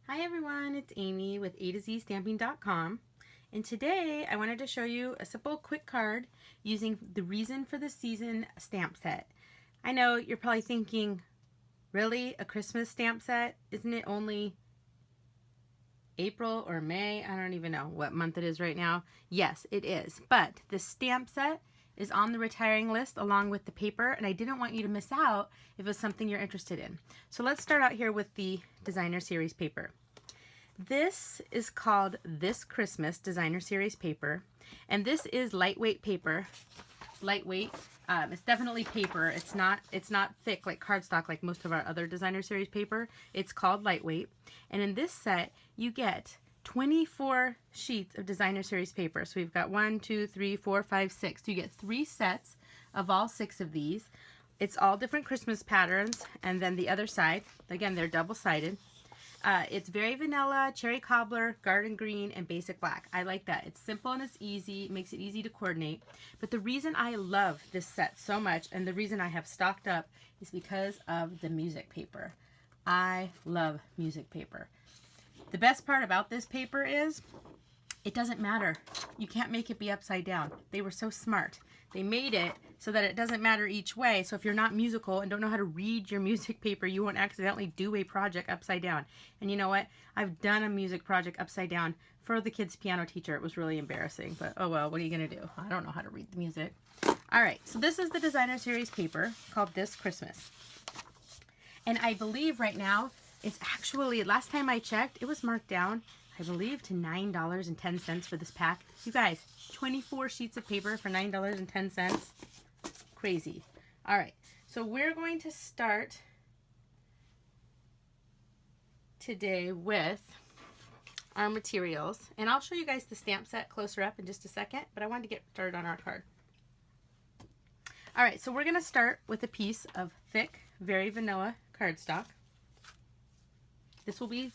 Hi everyone, it's Amy with A to Z Stamping.com, and today I wanted to show you a simple quick card using the Reason for the Season stamp set. I know you're probably thinking, really? A Christmas stamp set? Isn't it only April or May? I don't even know what month it is right now. Yes, it is, but the stamp set is on the retiring list along with the paper, and I didn't want you to miss out if it's something you're interested in. So let's start out here with the Designer Series paper. This is called This Christmas Designer Series paper, and this is lightweight paper. Lightweight. It's definitely paper. It's not thick like cardstock like most of our other Designer Series paper. It's called lightweight, and in this set you get 24 sheets of Designer Series paper. So we've got 1, 2, 3, 4, 5, 6. So you get 3 sets of all 6 of these. It's all different Christmas patterns, and then the other side, again, they're double-sided. It's very vanilla, cherry cobbler, garden green, and basic black. I like that. It's simple and it's easy. It makes it easy to coordinate. But the reason I love this set so much, and the reason I have stocked up, is because of the music paper. I love music paper. The best part about this paper is it doesn't matter. You can't make it be upside down. They were so smart. They made it so that it doesn't matter each way. So if you're not musical and don't know how to read your music paper, you won't accidentally do a project upside down. And you know what? I've done a music project upside down for the kids' piano teacher. It was really embarrassing, but oh well, what are you gonna do? I don't know how to read the music. All right, so this is the Designer Series paper called This Christmas. And I believe right now, it's actually, last time I checked, it was marked down, I believe, to $9.10 for this pack. You guys, 24 sheets of paper for $9.10. Crazy. All right, so we're going to start today with our materials. And I'll show you guys the stamp set closer up in just a second, but I wanted to get started on our card. All right, so we're going to start with a piece of thick, very vanilla cardstock. This will be,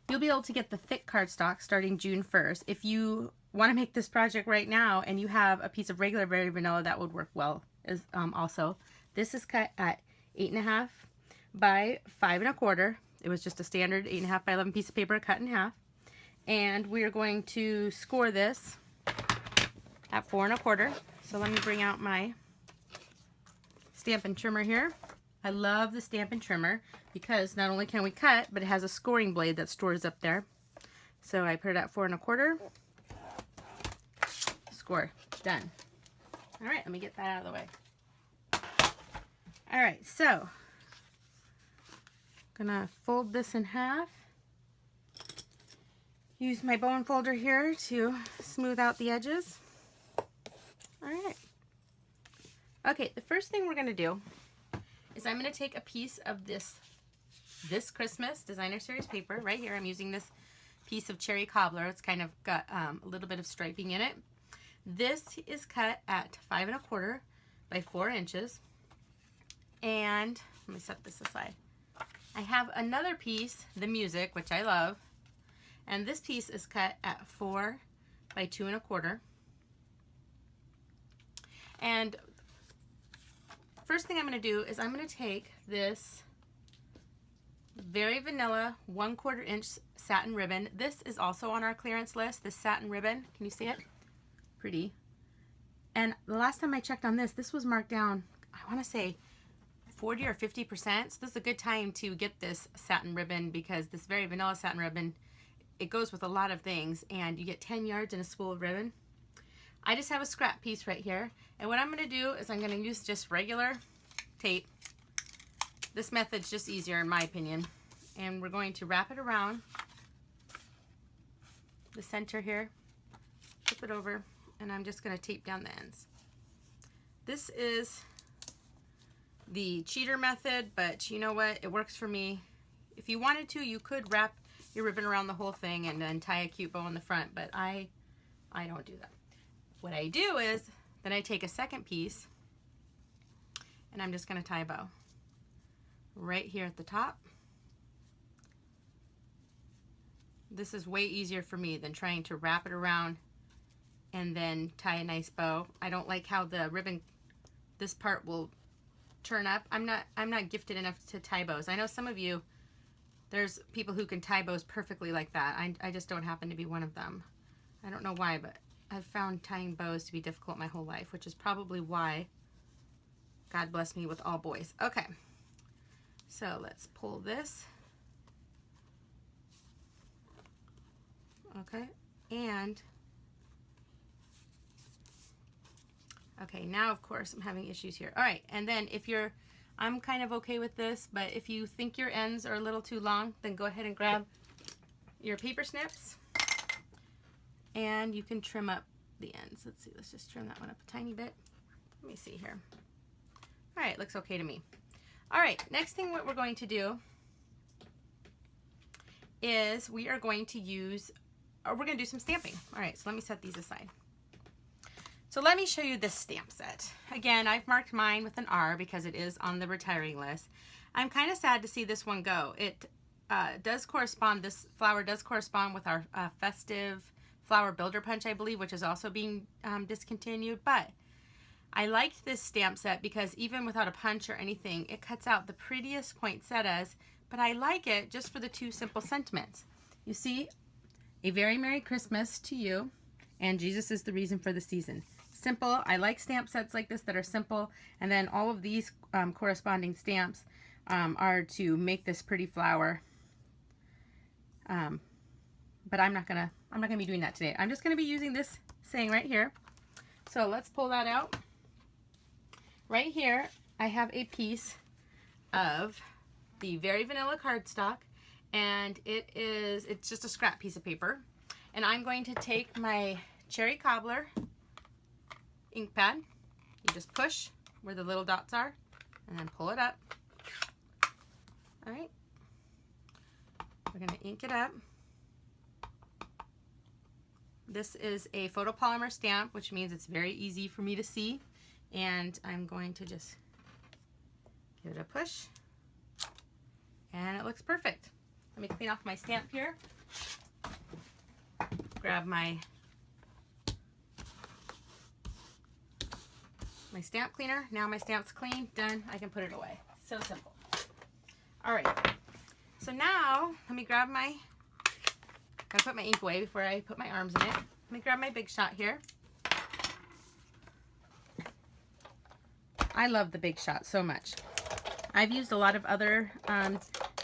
you'll be able to get the thick cardstock starting June 1st. If you want to make this project right now and you have a piece of regular very vanilla, that would work well as also. This is cut at 8.5 by 5 1/4. It was just a standard 8.5 by 11 piece of paper cut in half. And we are going to score this at 4 1/4. So let me bring out my Stampin' trimmer here. I love the Stampin' trimmer because not only can we cut, but it has a scoring blade that stores up there. So I put it at 4 1/4. Score. Done. All right, let me get that out of the way. All right, so I'm gonna fold this in half. Use my bone folder here to smooth out the edges. All right. Okay, the first thing we're gonna do is I'm going to take a piece of this Christmas Designer Series paper right here. I'm using this piece of cherry cobbler. It's kind of got a little bit of striping in it. This is cut at 5 1/4 by 4 inches. And let me set this aside. I have another piece, the music, which I love. And this piece is cut at 4 by 2 1/4. And first thing I'm going to do is I'm going to take this very vanilla 1/4 inch satin ribbon. This is also on our clearance list, this satin ribbon. Can you see it? Pretty. And the last time I checked on this, this was marked down, I want to say 40 or 50%. So this is a good time to get this satin ribbon because this very vanilla satin ribbon, it goes with a lot of things, and you get 10 yards in a spool of ribbon. I just have a scrap piece right here, and what I'm going to do is I'm going to use just regular tape. This method's just easier in my opinion, and we're going to wrap it around the center here, flip it over, and I'm just going to tape down the ends. This is the cheater method, but you know what, it works for me. If you wanted to, you could wrap your ribbon around the whole thing and then tie a cute bow in the front, but I don't do that. What I do is, then I take a second piece, and I'm just going to tie a bow right here at the top. This is way easier for me than trying to wrap it around and then tie a nice bow. I don't like how the ribbon, this part will turn up. I'm not gifted enough to tie bows. I know some of you There's people who can tie bows perfectly like that. I just don't happen to be one of them. I don't know why, but I've found tying bows to be difficult my whole life, which is probably why God bless me with all boys. Okay, so let's pull this. Okay, and okay, now of course I'm having issues here. All right, and then if you're, I'm kind of okay with this, but if you think your ends are a little too long, then go ahead and grab your paper snips and you can trim up the ends. Let's see, let's just trim that one up a tiny bit. Let me see here. All right, looks okay to me. All right, next thing what we're going to do is we are going to use, or we're going to do some stamping. All right, so let me set these aside. So let me show you this stamp set. Again, I've marked mine with an R because it is on the retiring list. I'm kind of sad to see this one go. It does correspond, this flower does correspond with our Festive Flower Builder Punch, I believe, which is also being discontinued. But I liked this stamp set because even without a punch or anything, it cuts out the prettiest poinsettias, but I like it just for the two simple sentiments. You see, a very Merry Christmas to you, and Jesus is the reason for the season. Simple. I like stamp sets like this that are simple, and then all of these corresponding stamps are to make this pretty flower. But I'm not gonna be doing that today. I'm just gonna be using this saying right here. So let's pull that out. Right here, I have a piece of the Very Vanilla cardstock, and it's just a scrap piece of paper. And I'm going to take my Cherry Cobbler ink pad. You just push where the little dots are and then pull it up. All right. We're going to ink it up. This is a photopolymer stamp, which means it's very easy for me to see. And I'm going to just give it a push. And it looks perfect. Let me clean off my stamp here. Grab my stamp cleaner. Now my stamp's clean, done. I can put it away. So simple. All right. So now let me grab my, gotta put my ink away before I put my arms in it. Let me grab my Big Shot here. I love the Big Shot so much. I've used a lot of other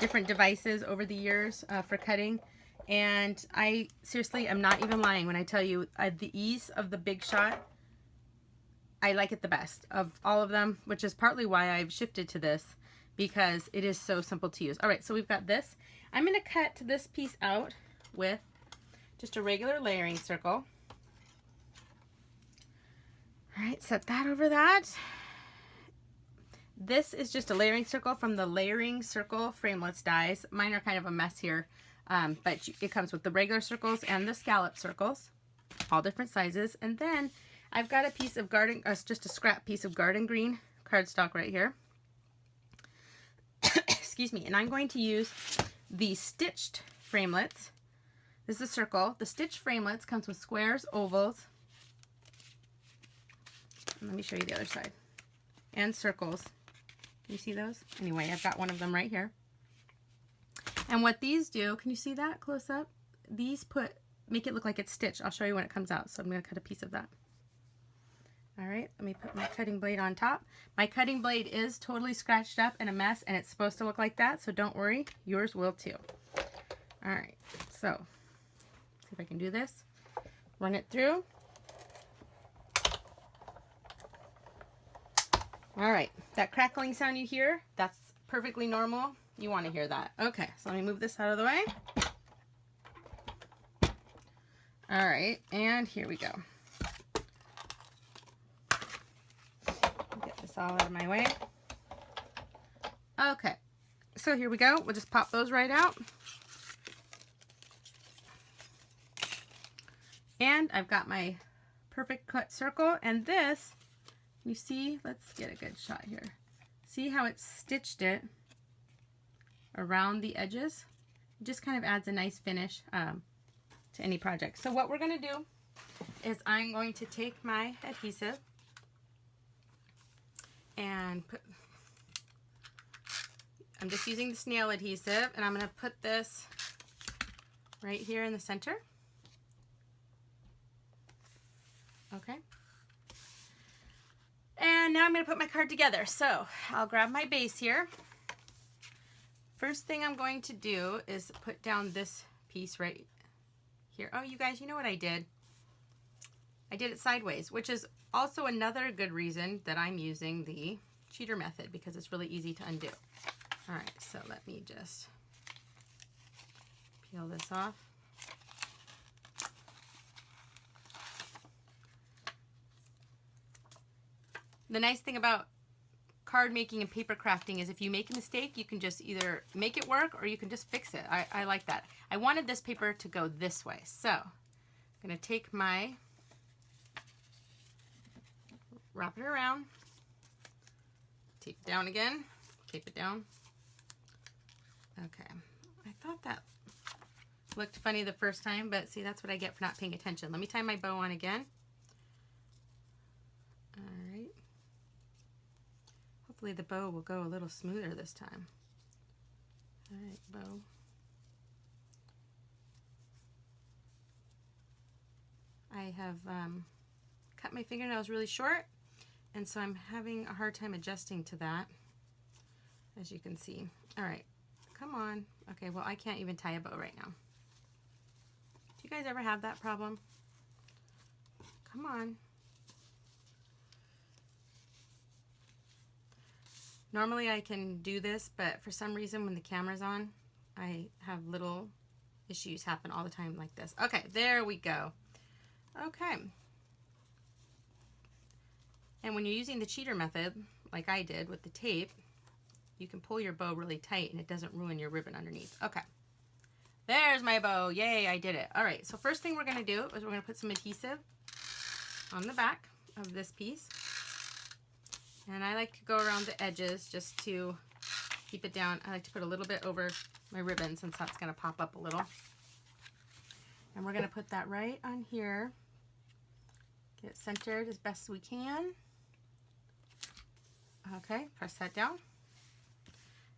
different devices over the years for cutting, and I seriously am not even lying when I tell you the ease of the Big Shot. I like it the best of all of them, which is partly why I've shifted to this, because it is so simple to use. All right, so we've got this. I'm going to cut this piece out with just a regular layering circle. All right, set that over that. This is just a layering circle from the Layering Circle Framelits dies. Mine are kind of a mess here, but it comes with the regular circles and the scallop circles, all different sizes. And then I've got a piece of just a scrap piece of garden green cardstock right here. Excuse me. And I'm going to use the stitched framelits. This is a circle. The stitched framelits comes with squares, ovals. And let me show you the other side. And circles. Can you see those? Anyway, I've got one of them right here. And what these do, can you see that close up? These make it look like it's stitched. I'll show you when it comes out. So I'm going to cut a piece of that. All right, let me put my cutting blade on top. My cutting blade is totally scratched up and a mess, and it's supposed to look like that, so don't worry, yours will too. All right, so see if I can do this. Run it through. All right, that crackling sound you hear, that's perfectly normal. You want to hear that. Okay, so let me move this out of the way. All right, and here we go. Get this all out of my way. Okay, so here we go. We'll just pop those right out. And I've got my perfect cut circle, and this, you see, let's get a good shot here. See how it's stitched it around the edges? It just kind of adds a nice finish to any project. So what we're going to do is I'm going to take my adhesive and I'm just using the SNAIL adhesive, and I'm going to put this right here in the center. Okay. And now I'm going to put my card together. So I'll grab my base here. First thing I'm going to do is put down this piece right here. Oh, you guys, you know what I did? I did it sideways, which is also another good reason that I'm using the cheater method, because it's really easy to undo. All right, so let me just peel this off. The nice thing about card making and paper crafting is if you make a mistake, you can just either make it work or you can just fix it. I like that. I wanted this paper to go this way. So I'm going to take my, wrap it around, tape it down again, tape it down. Okay. I thought that looked funny the first time, but see, that's what I get for not paying attention. Let me tie my bow on again. All right. Hopefully the bow will go a little smoother this time. All right, bow. I have cut my fingernails really short, and so I'm having a hard time adjusting to that, as you can see. All right, come on. Okay, well, I can't even tie a bow right now. Do you guys ever have that problem? Come on. Normally I can do this, but for some reason when the camera's on, I have little issues happen all the time like this. Okay, there we go. Okay. And when you're using the cheater method, like I did with the tape, you can pull your bow really tight and it doesn't ruin your ribbon underneath. Okay. There's my bow. Yay, I did it. All right, so first thing we're going to do is we're going to put some adhesive on the back of this piece. And I like to go around the edges just to keep it down. I like to put a little bit over my ribbon since that's going to pop up a little. And we're going to put that right on here. Get it centered as best as we can. Okay, press that down.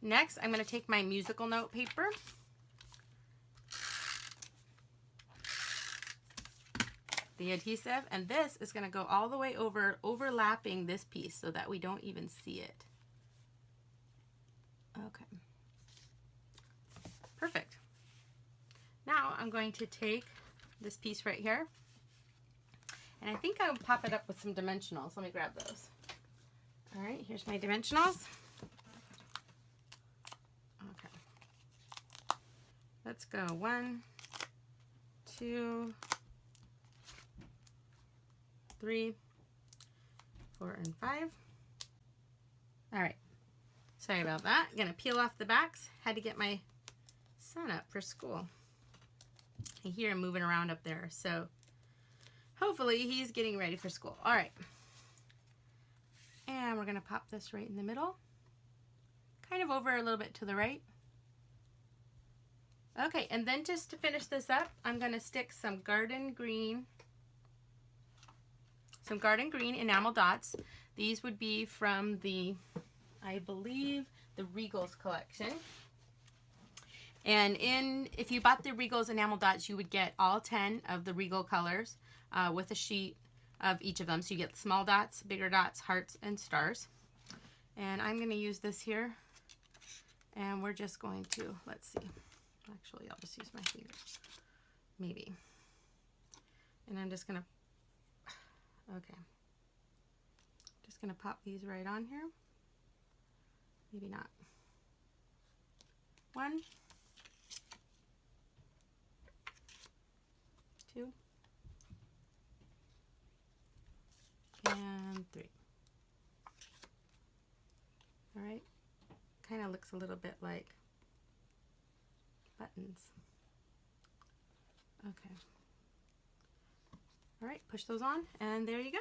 Next, I'm going to take my musical note paper. The adhesive, and this is going to go all the way over, overlapping this piece so that we don't even see it. Okay. Perfect. Now I'm going to take this piece right here, and I think I'll pop it up with some dimensionals. Let me grab those. All right, here's my dimensionals. Okay. Let's go 1, 2, 3, 4, and 5. All right, sorry about that. I'm gonna peel off the backs. Had to get my son up for school. I hear him moving around up there, so hopefully he's getting ready for school. All right, and we're gonna pop this right in the middle, kind of over a little bit to the right. Okay, and then just to finish this up, I'm gonna stick some garden green enamel dots. These would be from the, I believe, the Regals collection. And if you bought the Regals enamel dots, you would get all 10 of the Regal colors with a sheet of each of them. So you get small dots, bigger dots, hearts, and stars. And I'm going to use this here. And we're just going to, let's see. Actually, I'll just use my fingers. Maybe. And I'm just going to, okay. Just going to pop these right on here. Maybe not. 1, 2, and 3. All right. Kind of looks a little bit like buttons. Okay. All right, push those on, and there you go.